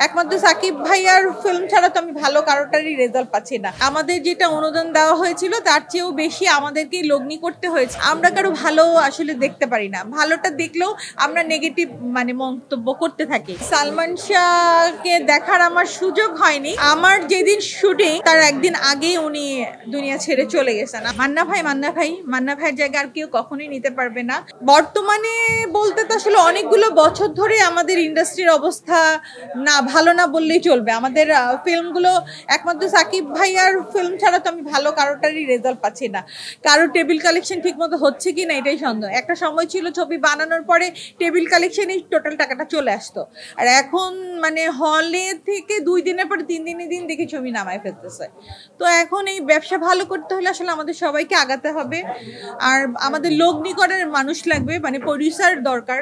একমাত্র সাকিব ভাইয়ার ফিল্ম ছাড়া তো আমি ভালো কারোটারই রেজাল্ট পাচ্ছি না। আমাদের যেটা অনুদান দেওয়া হয়েছিল তার চেয়েও বেশি আমাদেরকে লগ্নি করতে হয়েছে। আমরা কারো ভালো আসলে দেখতে পারি না, ভালোটা দেখলেও আমরা নেগেটিভ মন্তব্য করতে থাকি। সালমান শাহকে দেখার আমার সুযোগ হয়নি। আমার যেদিন শুটিং তার একদিন আগেই উনি দুনিয়া ছেড়ে চলে গেছেন। মান্না ভাইয়ের জায়গা আর কেউ কখনোই নিতে পারবে না। বর্তমানে বলতে তো আসলে অনেকগুলো বছর ধরে আমাদের ইন্ডাস্ট্রির অবস্থা না ভালো না বললেই চলবে। আমাদের ফিল্মগুলো একমাত্র সাকিব ভাইয়ার ফিল্ম ছাড়া তো আমি ভালো কারোটারই রেজাল্ট পাচ্ছি না। কারো টেবিল কালেকশন ঠিক মতো হচ্ছে কি না এটাই সন্দেহ। একটা সময় ছিল ছবি বানানোর পরে টেবিল কালেকশনই টোটাল টাকাটা চলে আসতো, আর এখন হলে থেকে 2 দিনের পরে 3 দিন দেখে ছবি নামায় ফেলতেছে। তো এখন এই ব্যবসা ভালো করতে হলে আসলে আমাদের সবাইকে আগাতে হবে, আর আমাদের লগ্নি করার মানুষ লাগবে, প্রডিউসার দরকার,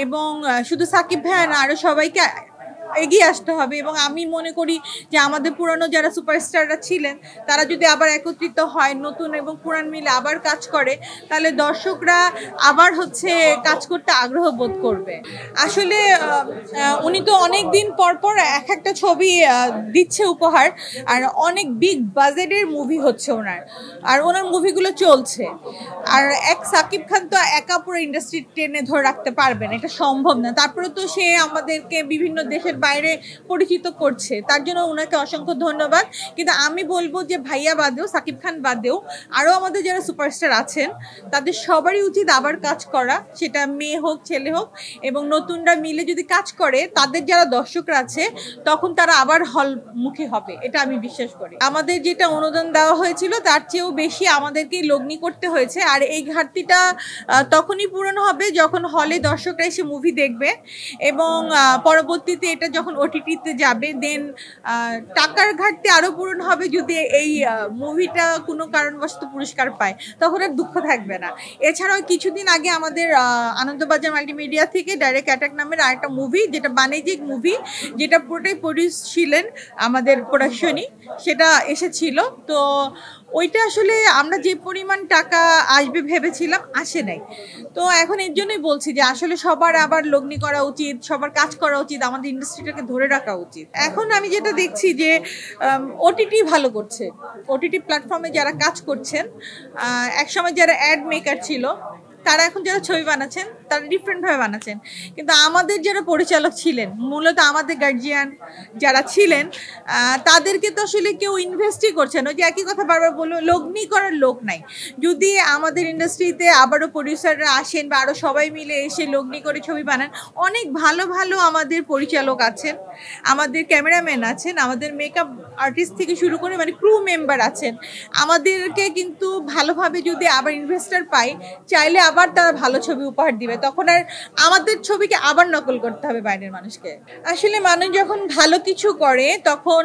এবং শুধু সাকিব ভাই না আরো সবাইকে এগিয়ে আসতে হবে। এবং আমি মনে করি যে আমাদের পুরানো যারা সুপারস্টাররা ছিলেন তারা যদি আবার একত্রিত হয়, নতুন এবং পুরান মিলে আবার কাজ করে, তাহলে দর্শকরা আবার কাজ করতে আগ্রহ বোধ করবে। আসলে উনি তো অনেক দিন পর একটা ছবি দিচ্ছে উপহার, আর অনেক বিগ বাজেটের মুভি হচ্ছে ওনার, আর ওনার মুভিগুলো চলছে। আর এক সাকিব খান তো একা পুরো ইন্ডাস্ট্রি টেনে ধরে রাখতে পারবেন, এটা সম্ভব না। তারপরে তো সে আমাদেরকে বিভিন্ন দেশের বাইরে পরিচিত করছে, তার জন্য ওনাকে অসংখ্য ধন্যবাদ। কিন্তু আমি বলবো যে ভাইয়া বাদেও, সাকিব খান বাদেও আরও আমাদের যারা সুপারস্টার আছেন তাদের সবারই উচিত আবার কাজ করা, সেটা মেয়ে হোক ছেলে হোক, এবং নতুনরা মিলে যদি কাজ করে তাদের যারা দর্শকরা আছে তখন তারা আবার হলমুখী হবে, এটা আমি বিশ্বাস করি। আমাদের যেটা অনুদান দেওয়া হয়েছিল তার চেয়েও বেশি আমাদেরকেই লগ্নি করতে হয়েছে, আর এই ঘাটতিটা তখনই পূরণ হবে যখন হলে দর্শকরা এসে মুভি দেখবে, এবং পরবর্তীতে এটা যখন ওটিটিতে যাবে, দেন টাকার ঘাটতি আরো পূরণ হবে যদি এই মুভিটা কোনো কারণবশত পুরস্কার পায়, তখন আর দুঃখ থাকবে না। এছাড়াও কিছুদিন আগে আমাদের আনন্দবাজার মাল্টিমিডিয়া থেকে ডাইরেক্ট অ্যাটাক নামের আরেকটা মুভি, যেটা বাণিজ্যিক মুভি, যেটা পুরোটাই প্রডিউস ছিলেন আমাদের প্রোডাকশনই, সেটা এসেছিল। তো ওইটা আসলে আমরা যে পরিমাণ টাকা আসবে ভেবেছিলাম আসে নাই। তো এখন এর জন্যই বলছি যে আসলে সবার আবার লগ্নি করা উচিত, সবার কাজ করা উচিত, আমাদের ইন্ডাস্ট্রিটাকে ধরে রাখা উচিত। এখন আমি যেটা দেখছি যে ওটিটি ভালো করছে, ওটিটি প্ল্যাটফর্মে যারা কাজ করছেন, একসময় যারা অ্যাড মেকার ছিল তারা এখন যারা ছবি বানাচ্ছেন তারা ডিফারেন্টভাবে বানাচ্ছেন, কিন্তু আমাদের যারা পরিচালক ছিলেন, মূলত আমাদের গার্জিয়ান যারা ছিলেন, তাদেরকে তো আসলে কেউ ইনভেস্টই করছে না। ওই যে একই কথা বারবার বললো, লগ্নি করার লোক নাই। যদি আমাদের ইন্ডাস্ট্রিতে আবারও প্রডিউসাররা আসেন বা আরও সবাই মিলে এসে লগ্নি করে ছবি বানান, অনেক ভালো ভালো আমাদের পরিচালক আছেন, আমাদের ক্যামেরাম্যান আছেন, আমাদের মেকআপ আর্টিস্ট থেকে শুরু করে ক্রু মেম্বার আছেন। আমাদেরকে কিন্তু ভালোভাবে যদি আবার ইনভেস্টার পাই, চাইলে আবার তারা ভালো ছবি উপহার দিবে, তখন আর আমাদের ছবিকে আবার নকল করতে হবে বাইরের মানুষকে। আসলে মানুষ যখন ভালো কিছু করে তখন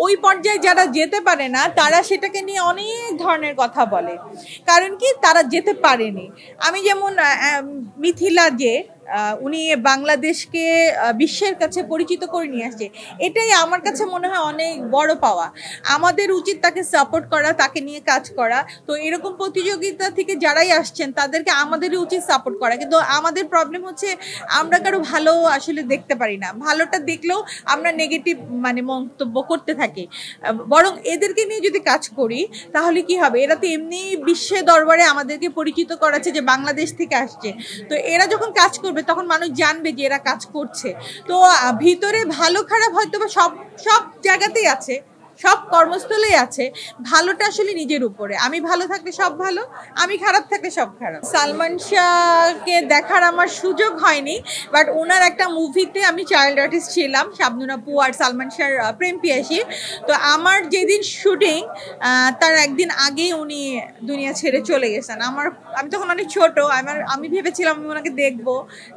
ওই পর্যায়ে যারা যেতে পারে না তারা সেটাকে নিয়ে অনেক ধরনের কথা বলে, কারণ কি তারা যেতে পারেনি। আমি যেমন মিথিলা, যে উনি বাংলাদেশকে বিশ্বের কাছে পরিচিত করে নিয়ে আসছে, এটাই আমার কাছে মনে হয় অনেক বড় পাওয়া। আমাদের উচিত তাকে সাপোর্ট করা, তাকে নিয়ে কাজ করা। তো এরকম প্রতিযোগিতা থেকে যারাই আসছেন তাদেরকে আমাদেরই উচিত সাপোর্ট করা, কিন্তু আমাদের প্রবলেম হচ্ছে আমরা কারো ভালো আসলে দেখতে পারি না, ভালোটা দেখলেও আমরা নেগেটিভ মন্তব্য করতে থাকি। বরং এদেরকে নিয়ে যদি কাজ করি তাহলে কি হবে, এরা তো এমনি বিশ্বের দরবারে আমাদেরকে পরিচিত করাচ্ছে যে বাংলাদেশ থেকে আসছে। তো এরা যখন কাজ করবে তখন মানুষ জানবে যে এরা কাজ করছে। তো ভিতরে ভালো খারাপ হয়তো বা সব জায়গাতেই আছে, সব কর্মস্থলেই আছে। ভালোটা আসলে নিজের উপরে, আমি ভালো থাকলে সব ভালো, আমি খারাপ থাকলে সব খারাপ। সালমান শাহকে দেখার আমার সুযোগ হয়নি, বাট ওনার একটা মুভিতে আমি চাইল্ড আর্টিস্ট ছিলাম, শাবনূর আপু আর সালমান শাহর প্রেম পিয়াসী। তো আমার যেদিন শুটিং তার একদিন আগেই উনি দুনিয়া ছেড়ে চলে গেছেন। আমি তখন অনেক ছোট, আমি ভেবেছিলাম আমি ওনাকে দেখবো,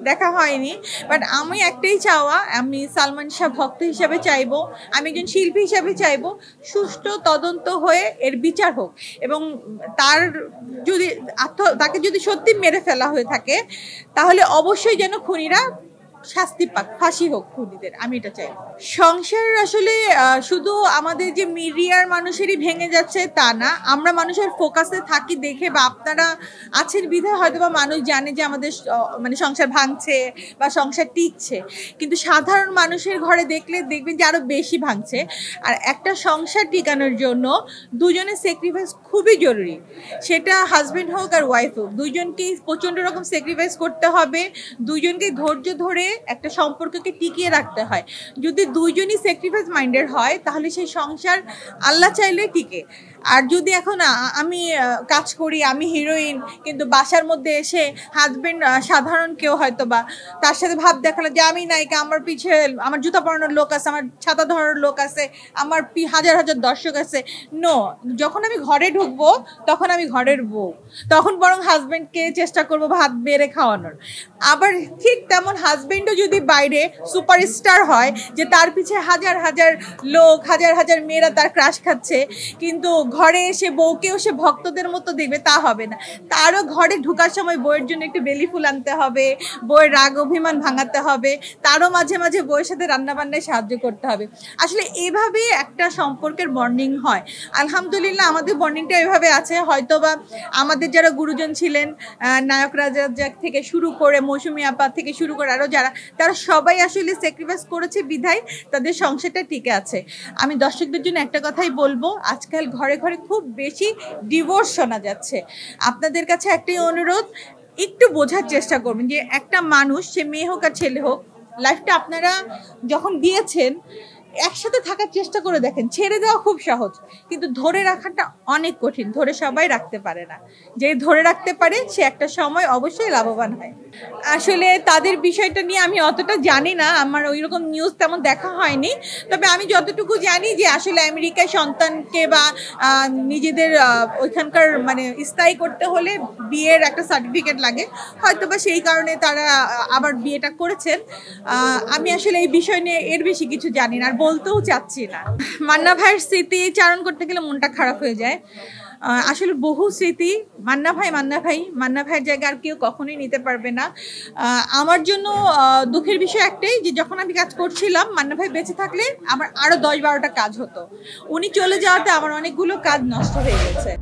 দেখা হয়নি। বাট আমি একটাই চাওয়া, আমি সালমান শাহ ভক্ত হিসাবে চাইবো, আমি একজন শিল্পী হিসাবে চাইবো সুষ্ঠু তদন্ত হয়ে এর বিচার হোক, এবং তাকে যদি সত্যি মেরে ফেলা হয়ে থাকে তাহলে অবশ্যই যেন খুনিরা শাস্তি পাক, ফাঁসি হোক খুনিদের, আমি এটা চাই। সংসার আসলে শুধু আমাদের যে মিডিয়ার মানুষেরই ভেঙে যাচ্ছে তা না, আমরা মানুষের ফোকাসে থাকি দেখে বা আপনারা আছেন বিধায় হয়তো বা মানুষ জানে যে আমাদের মানে সংসার ভাঙছে বা সংসার টিকছে, কিন্তু সাধারণ মানুষের ঘরে দেখলে দেখবেন যে আরো বেশি ভাঙছে। আর একটা সংসার টিকানোর জন্য দুজনের স্যাক্রিফাইস খুবই জরুরি, সেটা হাজবেন্ড হোক আর ওয়াইফ হোক, দুজনকেই প্রচণ্ড রকম স্যাক্রিফাইস করতে হবে, দুজনকে ধৈর্য ধরে একটা সম্পর্ককে টিকিয়ে রাখতে হয়। যদি দুইজনই স্যাক্রিফাইস মাইন্ডেড হয় তাহলে সেই সংসার আল্লাহ চাইলে টিকে। আর যদি এখন আমি কাজ করি, আমি হিরোইন, কিন্তু বাসার মধ্যে এসে হাজবেন্ড সাধারণ কেউ হয়তো বা তার সাথে ভাব দেখালো যে আমি নায়িকা, আমার পিছে আমার জুতা পরানোর লোক আছে, আমার ছাতা ধরানোর লোক আছে, আমার হাজার হাজার দর্শক আছে, নো। যখন আমি ঘরে ঢুকবো তখন আমি ঘরের বউ, তখন বরং হাজবেন্ডকে চেষ্টা করবো ভাত বেড়ে খাওয়ানোর। আবার ঠিক তেমন হাজবেন্ডও যদি বাইরে সুপারস্টার হয় যে তার পিছে হাজার হাজার লোক, হাজার হাজার মেয়েরা তার ক্রাশ খাচ্ছে, কিন্তু ঘরে এসে বউকেও সে ভক্তদের মতো দেখবে, তা হবে না। তারও ঘরে ঢোকার সময় বউয়ের জন্য একটু বেলি ফুল আনতে হবে, বউয়ের রাগ অভিমান ভাঙাতে হবে, তারও মাঝে মাঝে বউয়ের সাথে রান্নাবান্নায় সাহায্য করতে হবে। আসলে এভাবে একটা সম্পর্কের বন্ডিং হয়। আলহামদুলিল্লাহ আমাদের বন্ডিংটা এভাবে আছে। হয়তোবা আমাদের যারা গুরুজন ছিলেন, নায়ক রাজা থেকে শুরু করে মৌসুমী আপা থেকে শুরু করে আরও যারা, তারা সবাই আসলে স্যাক্রিফাইস করেছে বিধায় তাদের সংসারটা টিকে আছে। আমি দর্শকদের জন্য একটা কথাই বলবো, আজকাল ঘরে ঘরে খুব বেশি ডিভোর্স শোনা যাচ্ছে। আপনাদের কাছে একটাই অনুরোধ, একটু বোঝার চেষ্টা করবেন যে একটা মানুষ, সে মেয়ে হোক আর ছেলে হোক, লাইফটা আপনারা যখন দিয়েছেন একসাথে থাকার চেষ্টা করে দেখেন। ছেড়ে দেওয়া খুব সহজ, কিন্তু ধরে রাখাটা অনেক কঠিন। ধরে সবাই রাখতে পারে না, যে ধরে রাখতে পারে সে একটা সময় অবশ্যই লাভবান হয়। আসলে তাদের বিষয়টা নিয়ে আমি অতটা জানি না, আমার ওই রকম নিউজ তেমন দেখা হয়নি। তবে আমি যতটুকু জানি যে আসলে আমেরিকায় সন্তানকে বা নিজেদের ওইখানকার মানে স্থায়ী করতে হলে বিয়ের একটা সার্টিফিকেট লাগে, হয়তো বা সেই কারণে তারা আবার বিয়েটা করেছেন। আমি আসলে এই বিষয় নিয়ে এর বেশি কিছু জানি না, আর বলতেও চাচ্ছি না। মান্না ভাইয়ের স্মৃতি চারণ করতে গেলে মনটা খারাপ হয়ে যায়। আসলে বহু স্মৃতি, মান্না ভাইয়ের জায়গা আর কেউ কখনোই নিতে পারবে না। আমার জন্য দুঃখের বিষয় একটাই, যে যখন আমি কাজ করছিলাম মান্না ভাই বেঁচে থাকলে আমার আরো 10-12টা কাজ হতো। উনি চলে যাওয়াতে আমার অনেকগুলো কাজ নষ্ট হয়ে গেছে।